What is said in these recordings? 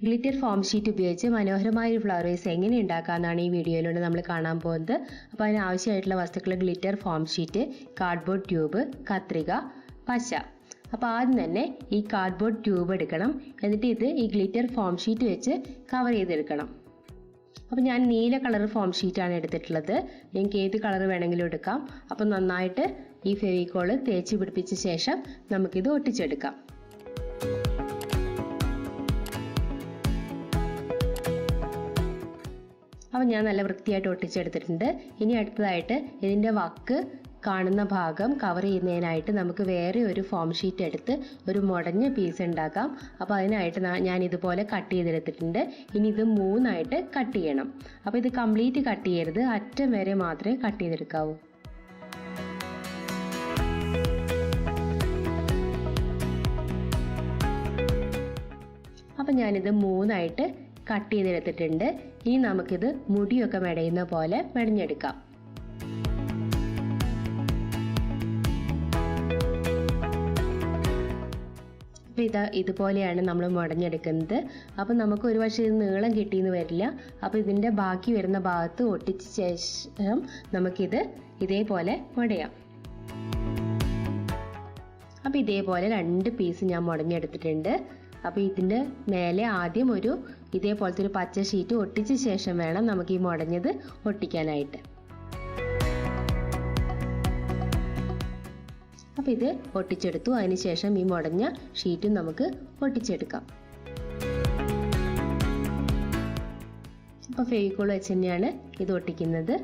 Glitter form sheet ഉപയോഗിച്ച് മനോഹരമായ ഒരു ഫ്ലവർ വേസ് എങ്ങനെ ഉണ്ടാക്കാമെന്നാണ് ഈ വീഡിയോയിലൂടെ നമ്മൾ കാണാൻ പോകുന്നത്. അപ്പോൾ അതിന് ആവശ്യമായിട്ടുള്ള വസ്തുക്കൾ glitter form sheet, cardboard tube, കത്രിക, പശ. അപ്പോൾ ആദ്യം തന്നെ ഈ കാർഡ്ബോർഡ് ട്യൂബ് എടുക്കണം. എന്നിട്ട് ഇത് ഈ ഗ്ലിറ്റർ ഫോം ഷീറ്റ് വെച്ച് കവർ ചെയ്തെടുക്കണം. അപ്പോൾ ഞാൻ നീല കളർ ഫോം ഷീറ്റാണ് എടുത്തിട്ടുള്ളത്. നിങ്ങൾക്ക് ഏത് കളർ വേണമെങ്കിലും എടുക്കാം. അപ്പോൾ നന്നായിട്ട് ഈ ഫെവിക്കോൾ തേച്ച് പിടിപ്പിച്ച ശേഷം നമുക്കിത് ഒട്ടിച്ചെടുക്കാം. അപ്പോൾ ഞാൻ നല്ല വൃത്തിയായിട്ട് ഒട്ടിച്ചെടുത്തിട്ടുണ്ട്. ഇനി അടുത്തതായിട്ട് ഇതിൻ്റെ വക്ക് കാണുന്ന ഭാഗം കവർ ചെയ്യുന്നതിനായിട്ട് നമുക്ക് വേറെ ഒരു ഫോം ഷീറ്റ് എടുത്ത് ഒരു മുടഞ്ഞ പീസ് ഉണ്ടാക്കാം. അപ്പോൾ അതിനായിട്ട് ഞാൻ ഇതുപോലെ കട്ട് ചെയ്തെടുത്തിട്ടുണ്ട്. ഇനി ഇത് 3 കട്ട് ചെയ്യണം. അപ്പോൾ ഇത് കംപ്ലീറ്റ് കട്ട് ചെയ്യരുത്, അറ്റം വരെ മാത്രമേ കട്ട് ചെയ്തെടുക്കാവൂ. അപ്പോൾ ഞാനിത് 3 കട്ട് ചെയ്തെടുത്തിട്ടുണ്ട്. ഇനി നമുക്കിത് മുടിയൊക്കെ മെടയുന്ന പോലെ മെടഞ്ഞെടുക്കാം. അപ്പോൾ ഇതുപോലെയാണ് നമ്മൾ മുടഞ്ഞെടുക്കുന്നത്. അപ്പോൾ നമുക്ക് ഒരു പക്ഷേ ഇത് നീളം കിട്ടിയെന്ന് വരില്ല. അപ്പോൾ ഇതിൻ്റെ ബാക്കി വരുന്ന ഭാഗത്ത് ഒട്ടിച്ച ശേഷം നമുക്കിത് ഇതേപോലെ മുടയാം. അപ്പോൾ ഇതേപോലെ 2 പീസ് ഞാൻ മുടഞ്ഞെടുത്തിട്ടുണ്ട്. അപ്പോൾ ഇതിൻ്റെ മേലെ ആദ്യം ഇതേപോലത്തെ ഒരു പച്ച ഷീറ്റ് ഒട്ടിച്ച ശേഷം വേണം നമുക്ക് ഈ മുടഞ്ഞത് ഒട്ടിക്കാനായിട്ട്. അപ്പോൾ ഇത് ഒട്ടിച്ചെടുത്തു. അതിനുശേഷം ഈ മുടഞ്ഞ ഷീറ്റും നമുക്ക് ഒട്ടിച്ചെടുക്കാം. അപ്പോൾ ഫെവിക്കോൾ വെച്ച് തന്നെയാണ് ഇത് ഒട്ടിക്കുന്നത്.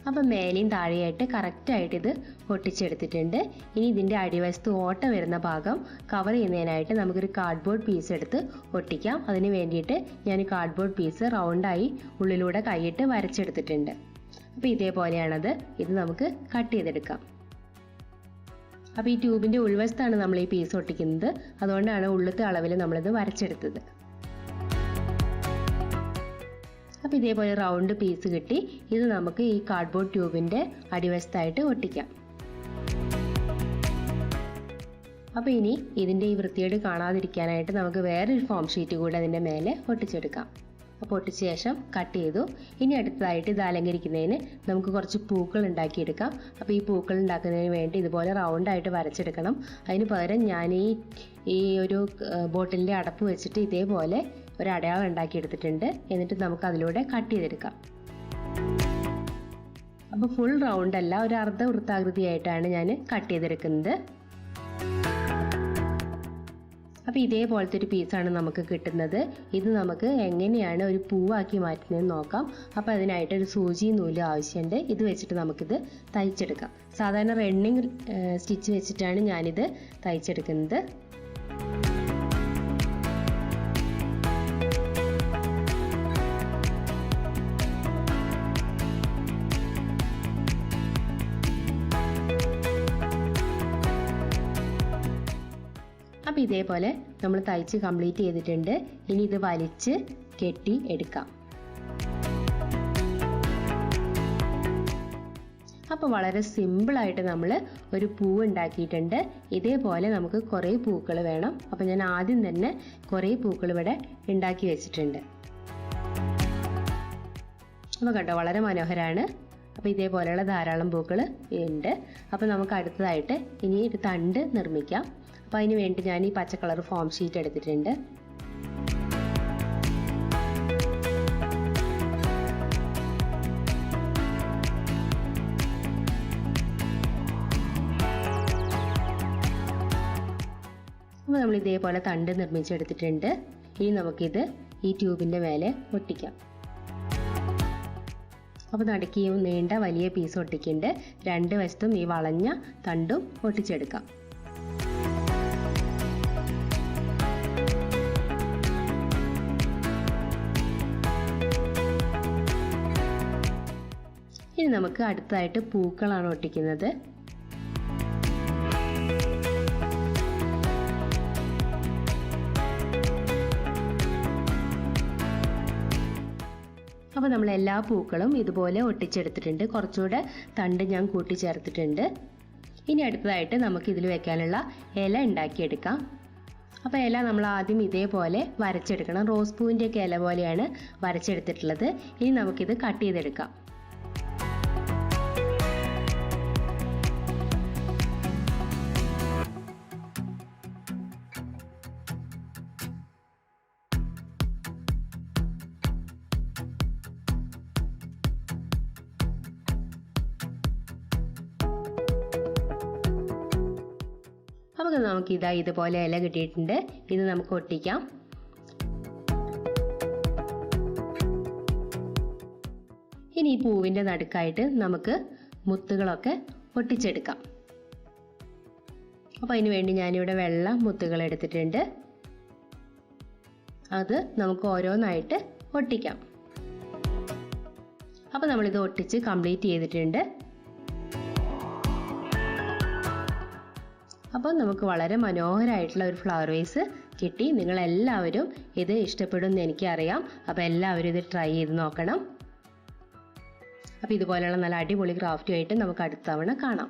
അപ്പം മേലെയും താഴെയായിട്ട് കറക്റ്റായിട്ട് ഇത് ഒട്ടിച്ചെടുത്തിട്ടുണ്ട്. ഇനി ഇതിൻ്റെ അടിവശത്ത് ഓട്ട വരുന്ന ഭാഗം കവർ ചെയ്യുന്നതിനായിട്ട് നമുക്കൊരു കാർഡ്ബോർഡ് പീസ് എടുത്ത് ഒട്ടിക്കാം. അതിന് വേണ്ടിയിട്ട് ഞാൻ കാർഡ്ബോർഡ് പീസ് റൗണ്ടായി ഉള്ളിലൂടെ കൈയിട്ട് വരച്ചെടുത്തിട്ടുണ്ട്. അപ്പോൾ ഇതേപോലെയാണത്. ഇത് നമുക്ക് കട്ട് ചെയ്തെടുക്കാം. അപ്പോൾ ഈ ട്യൂബിൻ്റെ ഉൾവശത്താണ് നമ്മൾ ഈ പീസ് ഒട്ടിക്കുന്നത്. അതുകൊണ്ടാണ് ഉള്ളത്തെ അളവിൽ നമ്മളിത് വരച്ചെടുത്തത്. അപ്പോൾ ഇതേപോലെ റൗണ്ട് പീസ് കിട്ടി. ഇത് നമുക്ക് ഈ കാർഡ്ബോർഡ് ട്യൂബിൻ്റെ അടിവശത്തായിട്ട് ഒട്ടിക്കാം. അപ്പോൾ ഇനി ഇതിൻ്റെ ഈ വൃത്തിയോട് കാണാതിരിക്കാനായിട്ട് നമുക്ക് വേറൊരു ഫോം ഷീറ്റ് കൂടെ അതിൻ്റെ മേലെ ഒട്ടിച്ചെടുക്കാം. അപ്പോൾ ഒട്ടിച്ച ശേഷം കട്ട് ചെയ്തു. ഇനി അടുത്തതായിട്ട് ഇത് അലങ്കരിക്കുന്നതിന് നമുക്ക് കുറച്ച് പൂക്കൾ ഉണ്ടാക്കിയെടുക്കാം. അപ്പോൾ ഈ പൂക്കൾ ഉണ്ടാക്കുന്നതിന് വേണ്ടി ഇതുപോലെ റൗണ്ടായിട്ട് വരച്ചെടുക്കണം. അതിന് പകരം ഞാൻ ഈ ഒരു ബോട്ടിലിൻ്റെ അടപ്പ് വെച്ചിട്ട് ഇതേപോലെ ഒരു അടയാളം ഉണ്ടാക്കിയെടുത്തിട്ടുണ്ട്. എന്നിട്ട് നമുക്ക് അതിലൂടെ കട്ട് ചെയ്തെടുക്കാം. അപ്പോൾ ഫുൾ റൗണ്ട് അല്ല, ഒരു അർദ്ധ വൃത്താകൃതിയായിട്ടാണ് ഞാൻ കട്ട് ചെയ്തെടുക്കുന്നത്. അപ്പോൾ ഇതേപോലത്തെ ഒരു പീസാണ് നമുക്ക് കിട്ടുന്നത്. ഇത് നമുക്ക് എങ്ങനെയാണ് ഒരു പൂവാക്കി മാറ്റുന്നതെന്ന് നോക്കാം. അപ്പോൾ അതിനായിട്ട് ഒരു സൂചി നൂല് ആവശ്യമുണ്ട്. ഇത് വെച്ചിട്ട് നമുക്കിത് തയ്ച്ചെടുക്കാം. സാധാരണ റണ്ണിങ് സ്റ്റിച്ച് വെച്ചിട്ടാണ് ഞാനിത് തയ്ച്ചെടുക്കുന്നത്. അപ്പോൾ ഇതേപോലെ നമ്മൾ തയ്ച്ച് കംപ്ലീറ്റ് ചെയ്തിട്ടുണ്ട്. ഇനി ഇത് വലിച്ച് കെട്ടി എടുക്കാം. അപ്പോൾ വളരെ സിമ്പിളായിട്ട് നമ്മൾ ഒരു പൂവ് ഉണ്ടാക്കിയിട്ടുണ്ട്. ഇതേപോലെ നമുക്ക് കുറേ പൂക്കൾ വേണം. അപ്പോൾ ഞാൻ ആദ്യം തന്നെ കുറേ പൂക്കൾ ഇവിടെ ഉണ്ടാക്കി വെച്ചിട്ടുണ്ട്. അപ്പോൾ കണ്ടോ, വളരെ മനോഹരമാണ്. അപ്പോൾ ഇതേപോലെയുള്ള ധാരാളം പൂക്കൾ ഉണ്ട്. അപ്പോൾ നമുക്ക് അടുത്തതായിട്ട് ഇനി ഒരു തണ്ട് നിർമ്മിക്കാം. അപ്പോൾ അതിന് വേണ്ടി ഞാൻ ഈ പച്ച കളർ ഫോം ഷീറ്റ് എടുത്തിട്ടുണ്ട്. അപ്പോൾ നമ്മൾ ഇതേപോലെ തണ്ട് നിർമ്മിച്ചെടുത്തിട്ടുണ്ട്. ഇനി നമുക്കിത് ഈ ട്യൂബിൻ്റെ മേലെ ഒട്ടിക്കാം. അപ്പോൾ നടുക്കിയും നീണ്ട വലിയ പീസ് ഒട്ടിക്കുന്നുണ്ട്. 2 വശത്തും ഈ വളഞ്ഞ തണ്ടും ഒട്ടിച്ചെടുക്കാം. ഇനി നമുക്ക് അടുത്തതായിട്ട് പൂക്കളാണ് ഒട്ടിക്കുന്നത്. അപ്പോൾ നമ്മൾ എല്ലാ പൂക്കളും ഇതുപോലെ ഒട്ടിച്ചെടുത്തിട്ടുണ്ട്. കുറച്ചുകൂടെ തണ്ട് ഞാൻ കൂട്ടിച്ചേർത്തിട്ടുണ്ട്. ഇനി അടുത്തതായിട്ട് നമുക്ക് ഇതിൽ വെക്കാനുള്ള ഇല ഉണ്ടാക്കിയെടുക്കാം. അപ്പോൾ ഇല നമ്മൾ ആദ്യം ഇതേപോലെ വരച്ചെടുക്കണം. റോസ് പൂവിൻ്റെയൊക്കെ ഇല പോലെയാണ് വരച്ചെടുത്തിട്ടുള്ളത്. ഇനി നമുക്കിത് കട്ട് ചെയ്തെടുക്കാം. അപ്പോൾ നമുക്ക് ഇതുപോലെ ഇല കിട്ടിയിട്ടുണ്ട്. ഇത് നമുക്ക് ഒട്ടിക്കാം. ഇനി ഈ പൂവിൻ്റെ നടുക്കായിട്ട് നമുക്ക് മുത്തുകളൊക്കെ ഒട്ടിച്ചെടുക്കാം. അപ്പോൾ അതിന് വേണ്ടി ഞാനിവിടെ വെള്ള മുത്തുകൾ എടുത്തിട്ടുണ്ട്. അത് നമുക്ക് ഓരോന്നായിട്ട് ഒട്ടിക്കാം. അപ്പോൾ നമ്മളിത് ഒട്ടിച്ച് കംപ്ലീറ്റ് ചെയ്തിട്ടുണ്ട്. അപ്പോൾ നമുക്ക് വളരെ മനോഹരമായിട്ടുള്ള ഒരു ഫ്ലവർ വേസ് കിട്ടി. നിങ്ങളെല്ലാവരും ഇത് ഇഷ്ടപ്പെടുമെന്ന് എനിക്കറിയാം. അപ്പോൾ എല്ലാവരും ഇത് ട്രൈ ചെയ്ത് നോക്കണം. അപ്പോൾ ഇതുപോലെയുള്ള നല്ല അടിപൊളി ക്രാഫ്റ്റുമായിട്ട് നമുക്ക് അടുത്ത തവണ കാണാം.